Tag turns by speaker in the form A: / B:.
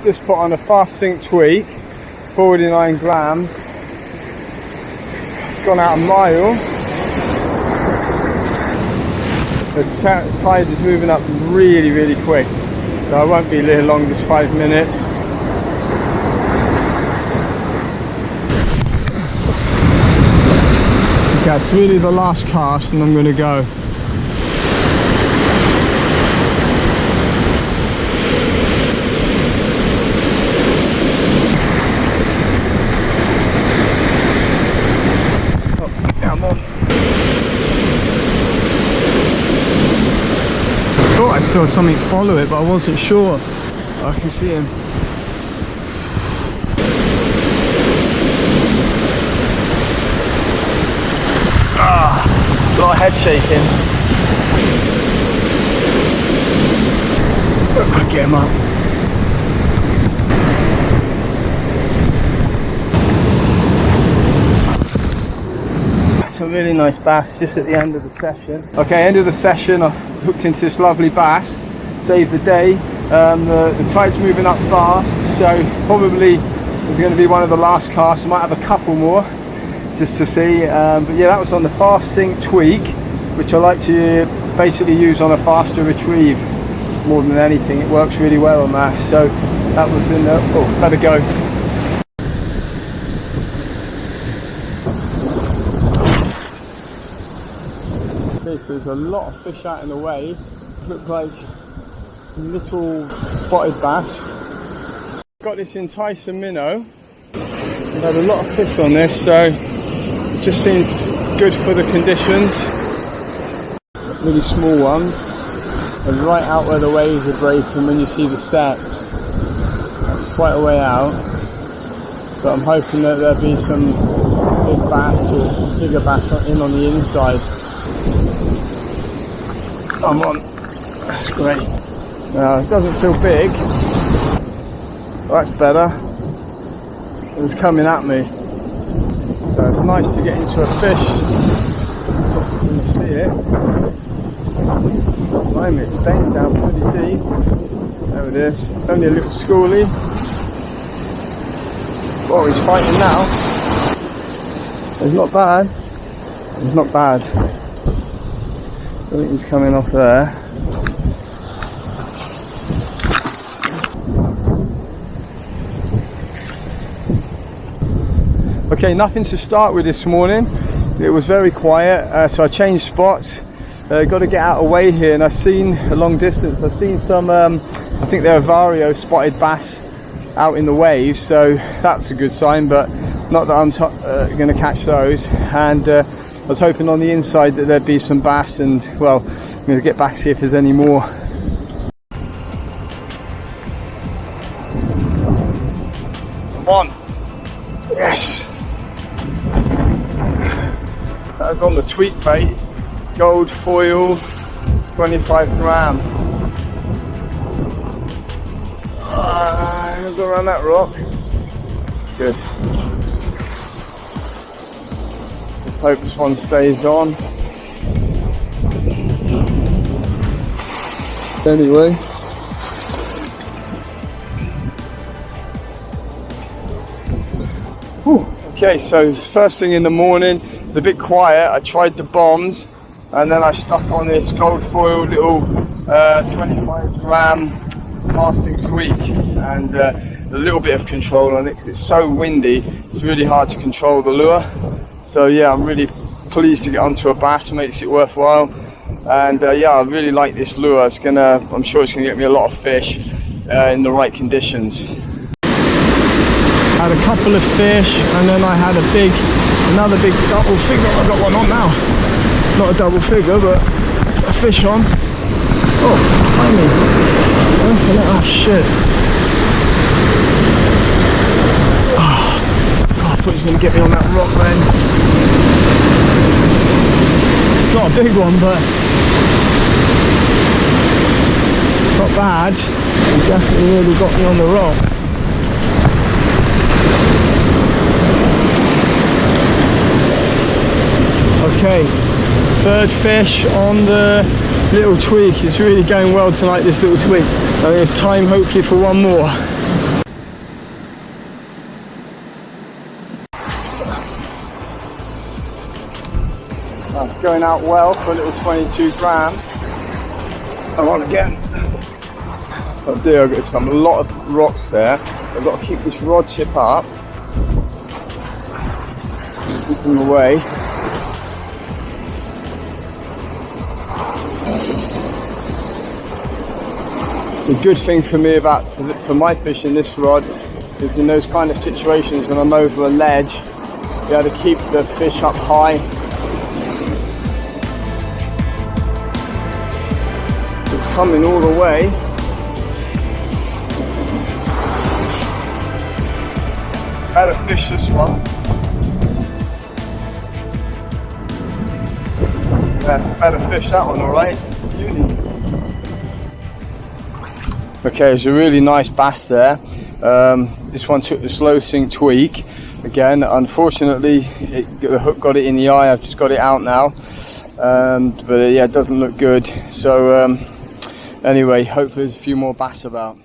A: Just put on a fast sink tweak, 49 grams. It's gone out a mile. The tide is moving up really quick, so I won't be here long, just 5 minutes. Okay, that's really the last cast and I'm going to go. I saw something follow it, but I wasn't sure. I can see him. Ah, a lot of head shaking. I could get him up. That's a really nice bass just at the end of the session. Okay, end of the session. I hooked into this lovely bass, saved the day. The tide's moving up fast, so probably it's going to be one of the last casts. I might have a couple more just to see, but yeah, that was on the fast sink tweak, which I like to basically use on a faster retrieve more than anything. It works really well on that, so that was in the, oh, better go. So there's a lot of fish out in the waves. Look like little spotted bass. Got this enticer minnow. We've had a lot of fish on this, so it just seems good for the conditions. Really small ones, and right out where the waves are breaking when you see the sets. That's quite a way out, but I'm hoping that there'll be some big bass or bigger bass in on the inside. Come on, that's great. It doesn't feel big. Well, that's better. It was coming at me, so it's nice to get into a fish when you see it. Blimey, it's staying down pretty deep. There it is. It's only a little schoolie. Oh, he's fighting now. It's not bad. It's not bad. I think he's coming off there. Okay, nothing to start with this morning. It was very quiet, so I changed spots. Got to get out of the way here, and I've seen a long distance. I've seen some, I think they're Vario spotted bass out in the waves, so that's a good sign, but not that I'm going to catch those. And I was hoping on the inside that there'd be some bass, and well, I'm going to get back to see if there's any more. Come on. Yes. That was on the tweak bait. Gold foil, 25 gram. I'll go around that rock. Good. Let's hope this one stays on. Anyway. Whew. Okay, so first thing in the morning, it's a bit quiet. I tried the bombs, and then I stuck on this gold foil little 25 gram casting tweak, and a little bit of control on it because it's so windy. It's really hard to control the lure. So yeah, I'm really pleased to get onto a bass. Makes it worthwhile. And yeah, I really like this lure. It's gonna, I'm sure it's gonna get me a lot of fish in the right conditions. Had a couple of fish, and then I had another big double figure. I got one on now. Not a double figure, but a fish on. Oh, behind me. Oh shit. Oh, I thought he was going to get me on that rock then. It's not a big one, but not bad. He definitely really got me on the rock. Okay, third fish on the little tweak. It's really going well tonight, this little tweak. I think it's time hopefully for one more. going out well for a little 22 gram. I'm on again. Oh dear, I've got a lot of rocks there. I've got to keep this rod tip up. Keep them away. It's a good thing for me for my fishing this rod is in those kind of situations when I'm over a ledge, be able to keep the fish up high. It's coming all the way. Better fish this one. That's a better fish, that one, alright. Okay, it's a really nice bass there. This one took the slow sink tweak. Again, unfortunately, the hook got it in the eye. I've just got it out now. But yeah, it doesn't look good. So anyway, hopefully there's a few more bass about.